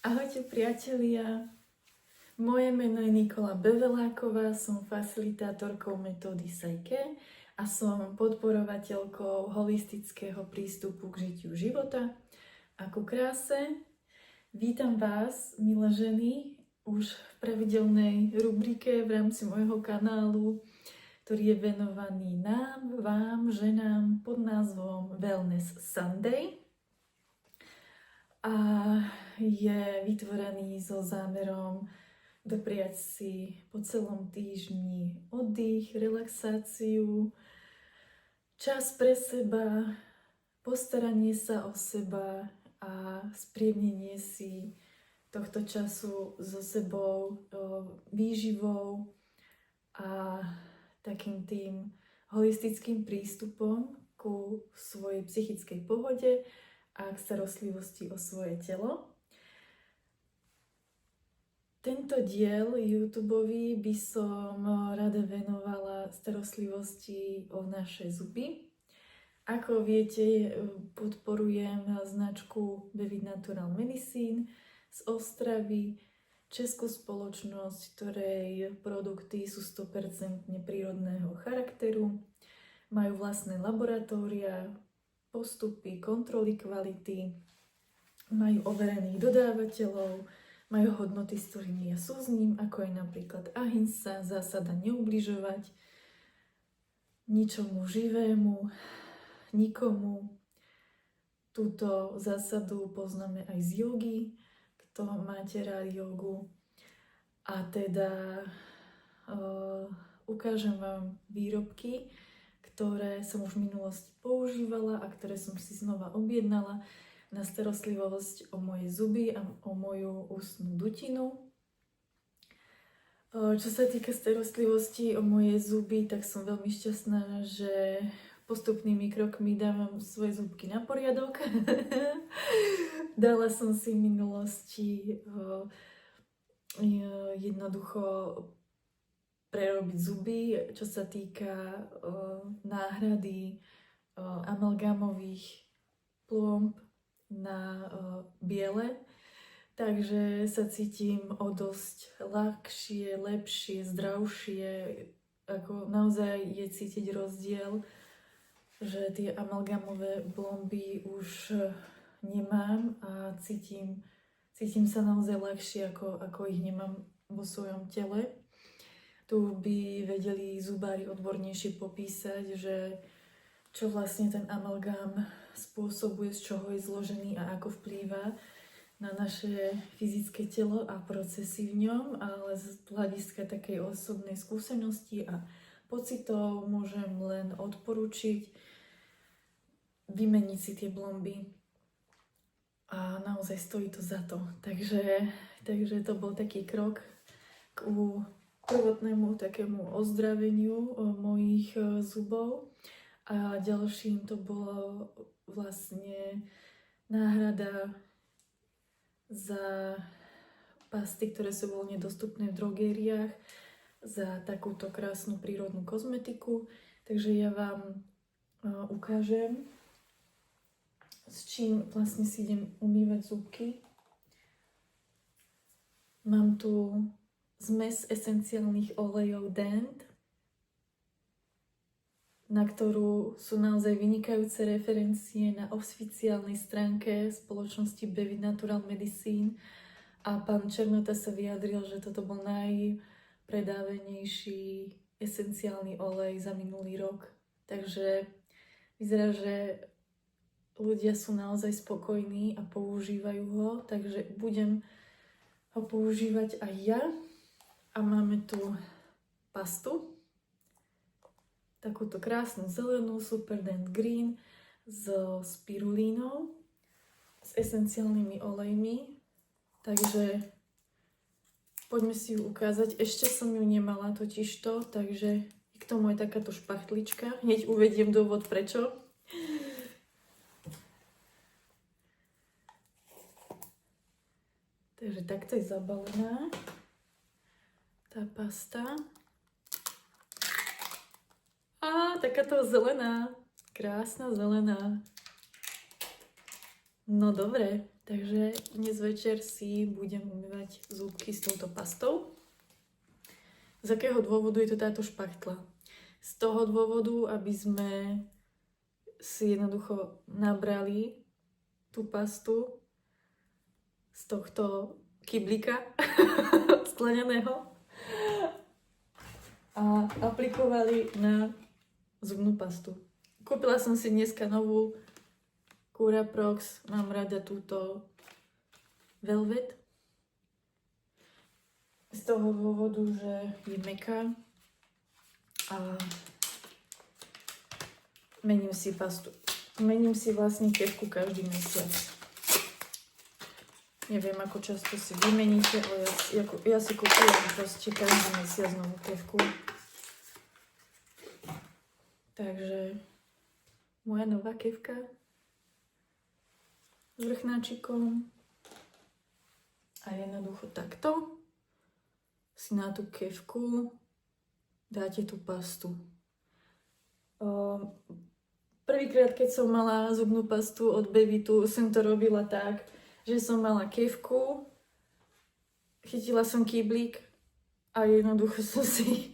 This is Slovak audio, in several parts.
Ahojte priatelia, moje meno je Nikola Beveláková, som facilitátorkou metódy Psyche a som podporovateľkou holistického prístupu k žitiu života a ku kráse. Vítam vás, milé ženy, už v pravidelnej rubrike v rámci môjho kanálu, ktorý je venovaný nám, vám, ženám pod názvom Wellness Sunday. A je vytvorený so zámerom dopriať si po celom týždni oddych, relaxáciu, čas pre seba, postaranie sa o seba a spríjemnenie si tohto času so sebou, výživou a takým tým holistickým prístupom ku svojej psychickej pohode a k starostlivosti o svoje telo. Tento diel YouTubeový by som rada venovala starostlivosti o naše zuby. Ako viete, podporujem značku Bevid Natural Medicine z Ostravy, českú spoločnosť, ktorej produkty sú 100% prírodného charakteru, majú vlastné laboratória, postupy, kontroly kvality, majú overených dodávateľov, majú hodnoty, s ktorými ja súzním, ako je napríklad ahimsa, zásada neubližovať ničomu živému, nikomu. Túto zásadu poznáme aj z jogy, kto máte rád jogu. A teda ukážem vám výrobky, ktoré som už v minulosti používala a ktoré som si znova objednala na starostlivosť o moje zuby a o moju ústnu dutinu. Čo sa týka starostlivosti o moje zuby, tak som veľmi šťastná, že postupnými krokmi dávam svoje zubky na poriadok. Dala som si v minulosti jednoducho prerobiť zuby, čo sa týka náhrady amalgámových plomb na biele. Takže sa cítim o dosť ľahšie, lepšie, zdravšie. Ako naozaj je cítiť rozdiel, že tie amalgámové plomby už nemám a cítim sa naozaj ľahšie, ako ich nemám vo svojom tele. Tu by vedeli zubári odbornejšie popísať, že čo vlastne ten amalgám spôsobuje, z čoho je zložený a ako vplýva na naše fyzické telo a procesy v ňom, ale z hľadiska takej osobnej skúsenosti a pocitov môžem len odporučiť vymeniť si tie plomby a naozaj stojí to za to. Takže to bol taký krok k prvotnému takému ozdraveniu mojich zubov a ďalším to bolo vlastne náhrada za pasty, ktoré sú voľne dostupné v drogériách, za takúto krásnu prírodnú kozmetiku. Takže ja vám ukážem, s čím vlastne si idem umývať zubky. Mám tu zmes esenciálnych olejov Dent, na ktorú sú naozaj vynikajúce referencie na oficiálnej stránke spoločnosti Bevid Natural Medicine a pán Černota sa vyjadril, že toto bol najpredávanejší esenciálny olej za minulý rok. Takže vyzerá, že ľudia sú naozaj spokojní a používajú ho, takže budem ho používať aj ja. A máme tu pastu, takúto krásnu zelenú Super Dent Green so spirulínou, s esenciálnymi olejmi. Takže poďme si ju ukázať. Ešte som ju nemala totižto, takže k tomu je takáto špachtlička. Hneď uvediem dôvod prečo. Takže takto je zabalená tá pasta. A takáto zelená, krásna zelená. No dobre, Takže dnes večer si budem umývať zúbky s touto pastou. Z akého dôvodu je to táto špachtla? Z toho dôvodu, aby sme si jednoducho nabrali tú pastu z tohto kyblíka skleneného a aplikovali na zubnú pastu. Kúpila som si dneska novú Curaprox, mám rada túto Velvet. Z toho dôvodu, že je mäkká a mením si pastu. Mením si vlastne kefku každý mesiac. Neviem, ako často si vymeníte, ale ja si kúpujem proste každý mesiac novú kefku. Takže moja nová kefka s vrchnáčikom a jednoducho takto si na tú kefku dáte tú pastu. Prvýkrát, keď som mala zubnú pastu od Bevitu, som to robila tak, že som mala kefku, chytila som kyblík a jednoducho som si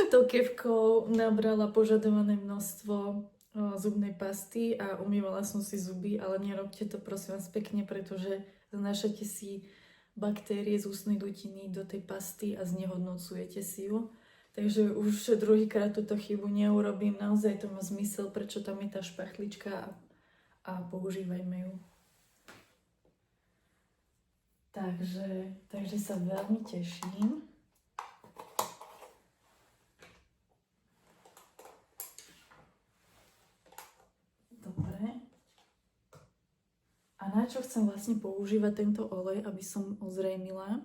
tou kefkou nabrala požadované množstvo zubnej pasty a umývala som si zuby, ale nerobte to prosím vás pekne, pretože zanášate si baktérie z ústnej dutiny do tej pasty a znehodnocujete si ju. Takže už druhýkrát túto chybu neurobím, naozaj to má zmysel, prečo tam je tá špachtlička a používajme ju. Takže sa veľmi teším. A na čo chcem vlastne používať tento olej, aby som ozrejmila?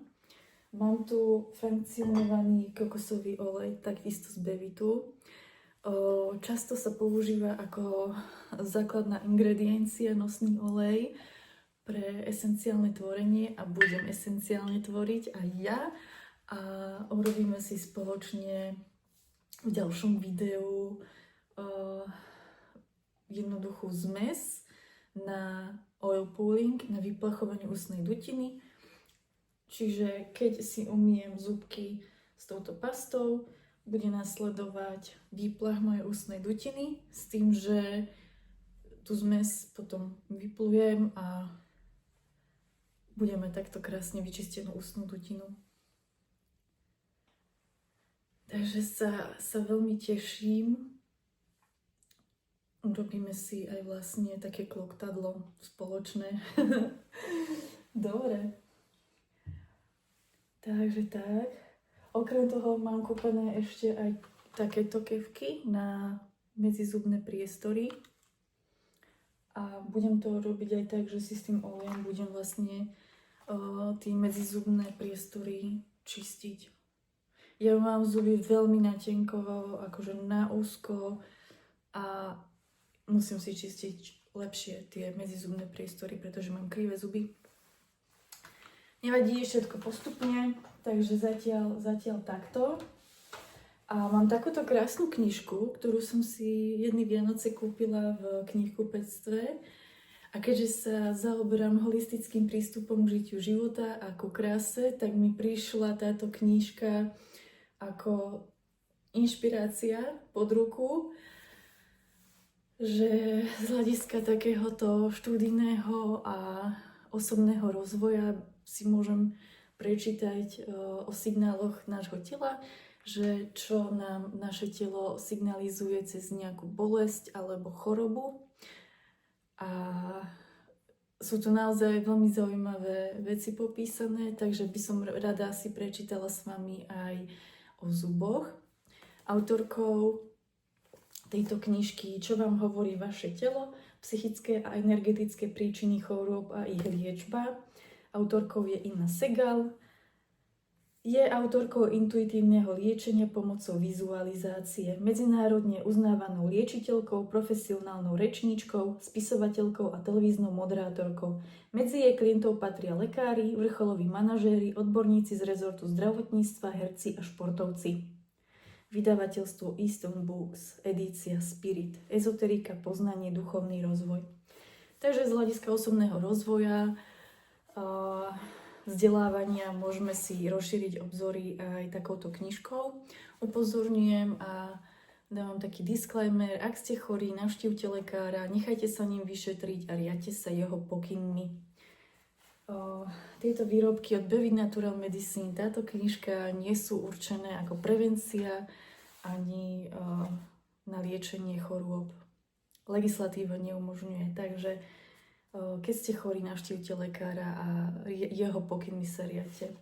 Mám tu funkcionovaný kokosový olej, takisto z Bevitu. Často sa používa ako základná ingrediencia nosný olej pre esenciálne tvorenie a budem esenciálne tvoriť aj ja. A urobíme si spoločne v ďalšom videu jednoduchú zmes na oil pulling, na vyplachovanie ústnej dutiny. Čiže keď si umyjem zúbky s touto pastou, bude nasledovať výplach mojej ústnej dutiny s tým, že tú zmes potom vyplujem a budeme takto krásne vyčistenú ústnu dutinu. Takže sa veľmi teším. Urobíme si aj vlastne také kloktadlo spoločné. Dobre. Takže tak. Okrem toho mám kúpené ešte aj takéto kefky na medzizubné priestory. A budem to robiť aj tak, že si s tým olejom budem vlastne tie medzizubné priestory čistiť. Ja mám zuby veľmi natenko, akože na úzko a musím si čistiť lepšie tie medzizubné priestory, pretože mám krivé zuby. Nevadí, všetko postupne, takže zatiaľ takto. A mám takúto krásnu knižku, ktorú som si jedny Vianoce kúpila v knihkupectve. A keďže sa zaoberám holistickým prístupom k žitiu života a ku kráse, tak mi prišla táto knižka ako inšpirácia pod ruku, že z hľadiska takéhoto študijného a osobného rozvoja si môžem prečítať o signáloch nášho tela, že čo nám naše telo signalizuje cez nejakú bolesť alebo chorobu. A sú tu naozaj veľmi zaujímavé veci popísané, takže by som rada si prečítala s vami aj o zuboch. Autorkou tejto knižky Čo vám hovorí vaše telo, psychické a energetické príčiny chorôb a ich liečba. Autorkou je Inna Segal. Je autorkou intuitívneho liečenia pomocou vizualizácie, medzinárodne uznávanou liečiteľkou, profesionálnou rečníčkou, spisovateľkou a televíznou moderátorkou. Medzi jej klientov patria lekári, vrcholoví manažéri, odborníci z rezortu zdravotníctva, herci a športovci. Vydavateľstvo Easton Books, edícia Spirit, ezoterika, poznanie, duchovný rozvoj. Takže z hľadiska osobného rozvoja vzdelávania môžeme si rozšíriť obzory aj takouto knižkou. Upozorňujem a dávam taký disclaimer, ak ste chorí, navštívte lekára, nechajte sa ním vyšetriť a riadte sa jeho pokynmi. Tieto výrobky od Bevic Natural Medicine, táto knižka nie sú určené ako prevencia ani na liečenie chorôb. Legislatíva neumožňuje, takže keď ste chorí, navštívte lekára a jeho pokynmi sa riadte.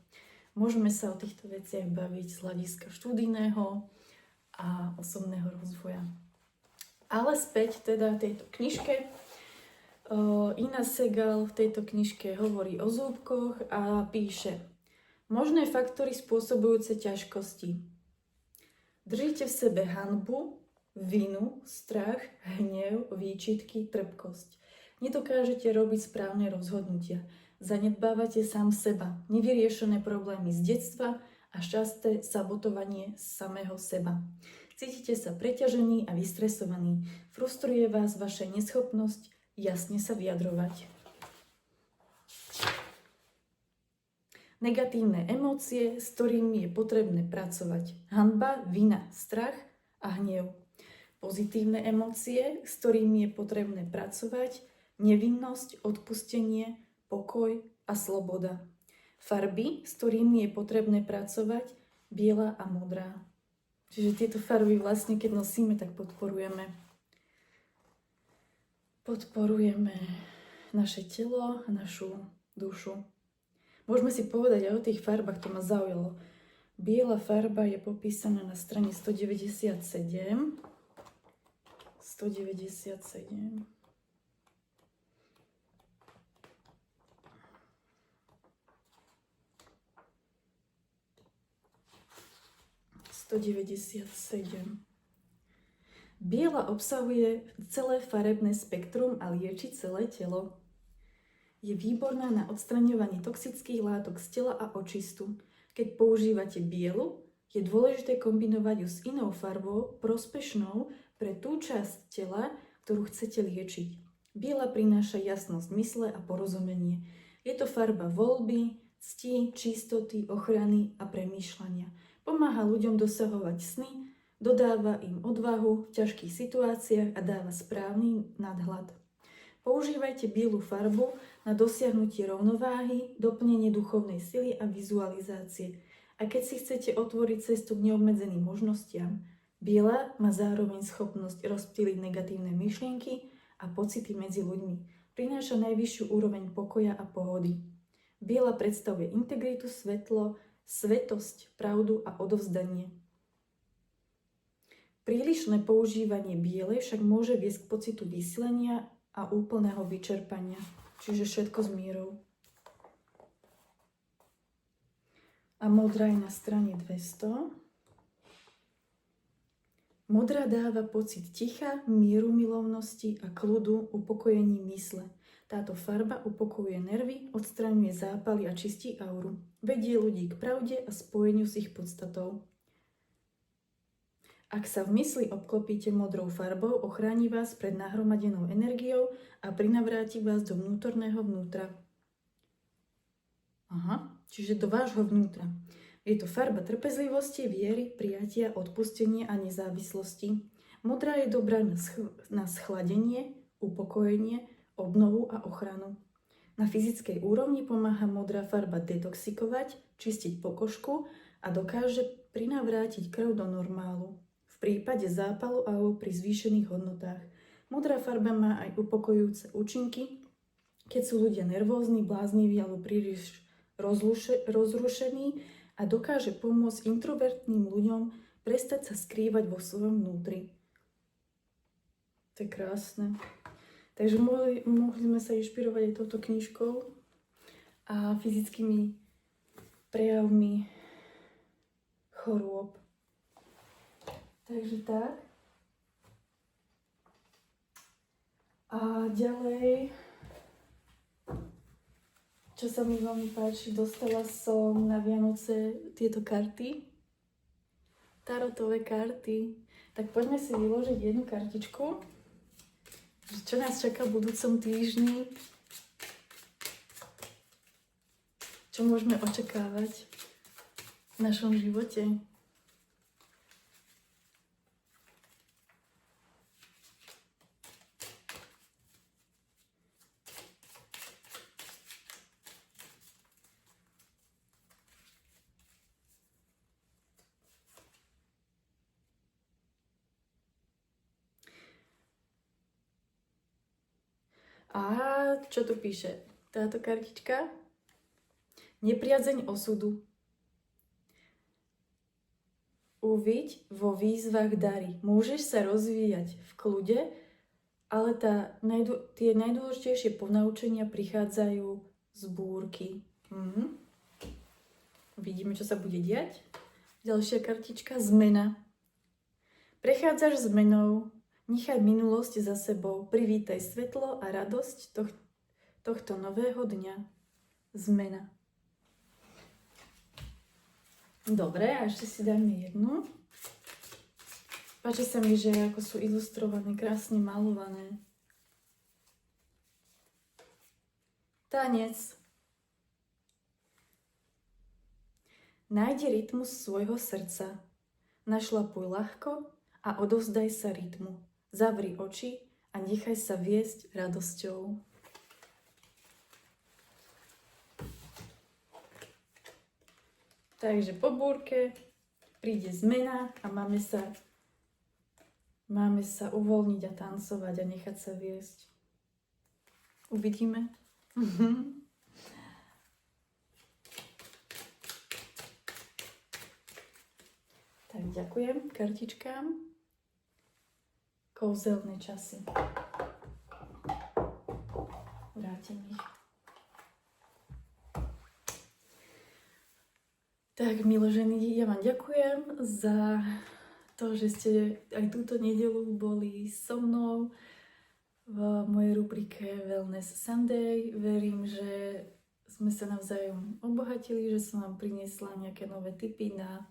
Môžeme sa o týchto veciach baviť z hľadiska študijného a osobného rozvoja. Ale späť teda tejto knižke. Ina Segal v tejto knižke hovorí o zúbkoch a píše: možné faktory spôsobujúce ťažkosti. Držíte v sebe hanbu, vinu, strach, hnev, výčitky, trpkosť. Nedokážete robiť správne rozhodnutia. Zanedbávate sám seba, nevyriešené problémy z detstva a časté sabotovanie samého seba. Cítite sa preťažený a vystresovaný. Frustruje vás vaša neschopnosť jasne sa vyjadrovať. Negatívne emócie, s ktorými je potrebné pracovať. Hanba, vina, strach a hnev. Pozitívne emócie, s ktorými je potrebné pracovať. Nevinnosť, odpustenie, pokoj a sloboda. Farby, s ktorými je potrebné pracovať, biela a modrá. Čiže tieto farby vlastne, keď nosíme, tak podporujeme naše telo a našu dušu. Môžeme si povedať aj o tých farbách, to ma zaujalo. Biela farba je popísaná na strane 197. 197. 197. Biela obsahuje celé farebné spektrum a lieči celé telo. Je výborná na odstraňovanie toxických látok z tela a očistu. Keď používate bielu, je dôležité kombinovať ju s inou farbou, prospešnou pre tú časť tela, ktorú chcete liečiť. Biela prináša jasnosť mysle a porozumenie. Je to farba voľby, cti, čistoty, ochrany a premýšľania. Pomáha ľuďom dosahovať sny, dodáva im odvahu v ťažkých situáciách a dáva správny nadhľad. Používajte bielu farbu na dosiahnutie rovnováhy, doplnenie duchovnej sily a vizualizácie. A keď si chcete otvoriť cestu k neobmedzeným možnostiam, biela má zároveň schopnosť rozptýliť negatívne myšlienky a pocity medzi ľuďmi. Prináša najvyššiu úroveň pokoja a pohody. Biela predstavuje integritu, svetlo, svetosť, pravdu a odovzdanie. Prílišné používanie bielej však môže viesť k pocitu vysilenia a úplného vyčerpania, čiže všetko s mierou. A modrá je na strane 200. Modrá dáva pocit ticha, mieru milovnosti a kľudu, upokojení mysle. Táto farba upokojuje nervy, odstraňuje zápaly a čistí auru. Vedie ľudí k pravde a spojeniu s ich podstatou. Ak sa v mysli obklopíte modrou farbou, ochráni vás pred nahromadenou energiou a prinavráti vás do vnútorného vnútra. Čiže do vášho vnútra. Je to farba trpezlivosti, viery, prijatia, odpustenia a nezávislosti. Modrá je dobrá na schladenie, upokojenie, obnovu a ochranu. Na fyzickej úrovni pomáha modrá farba detoxikovať, čistiť pokožku a dokáže prinavrátiť krv do normálu. V prípade zápalu alebo pri zvýšených hodnotách. Modrá farba má aj upokojujúce účinky, keď sú ľudia nervózni, blázniví alebo príliš rozrušení a dokáže pomôcť introvertným ľuďom prestať sa skrývať vo svojom vnútri. To je krásne. Takže mohli sme sa inšpirovať aj touto knižkou a fyzickými prejavmi chorôb. Takže tak. A ďalej, čo sa mi veľmi páči, dostala som na Vianoce tieto karty. Tarotové karty. Tak poďme si vyložiť jednu kartičku. Čo nás čaká v budúcom týždni. čo môžeme očakávať v našom živote. A čo tu píše táto kartička? Nepriazeň osudu. Uviď vo výzvach dary. Môžeš sa rozvíjať v kľude, ale tie najdôležitejšie ponaučenia prichádzajú z búrky. Vidíme, čo sa bude diať. Ďalšia kartička, zmena. Prechádzaš zmenou. Nechaj minulosť za sebou, privítaj svetlo a radosť tohto nového dňa. Zmena. Dobre, a ešte si dáme jednu. Páči sa mi, že ako sú ilustrované, krásne malované. Tanec. Nájdi rytmus svojho srdca. Našlapuj ľahko a odovzdaj sa rytmu. Zavri oči a nechaj sa viesť radosťou. Takže po búrke príde zmena a máme sa uvoľniť a tancovať a nechať sa viesť. Uvidíme. Tak ďakujem kartičkám. Kouzelné časy. Vrátim ich. Tak, milé ženy, ja vám ďakujem za to, že ste aj túto nedeľu boli so mnou v mojej rubrike Wellness Sunday. Verím, že sme sa navzájom obohatili, že som vám priniesla nejaké nové tipy na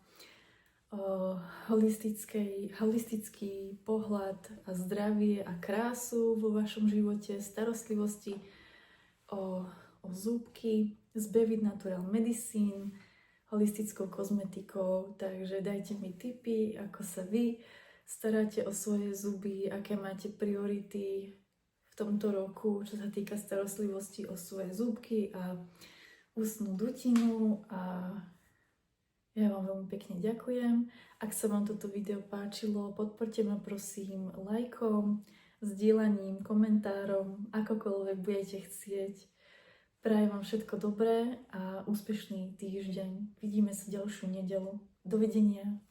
holistický pohľad a zdravie a krásu vo vašom živote, starostlivosti o zúbky, z Bevid Natural Medicine, holistickou kozmetikou. Takže dajte mi tipy, ako sa vy staráte o svoje zuby, aké máte priority v tomto roku, čo sa týka starostlivosti o svoje zúbky a ústnu dutinu. A ja vám veľmi pekne ďakujem. Ak sa vám toto video páčilo, podporte ma prosím lajkom, zdieľaním, komentárom, akokoľvek budete chcieť. Prajem vám všetko dobré a úspešný týždeň. Vidíme sa ďalšiu nedeľu. Dovidenia.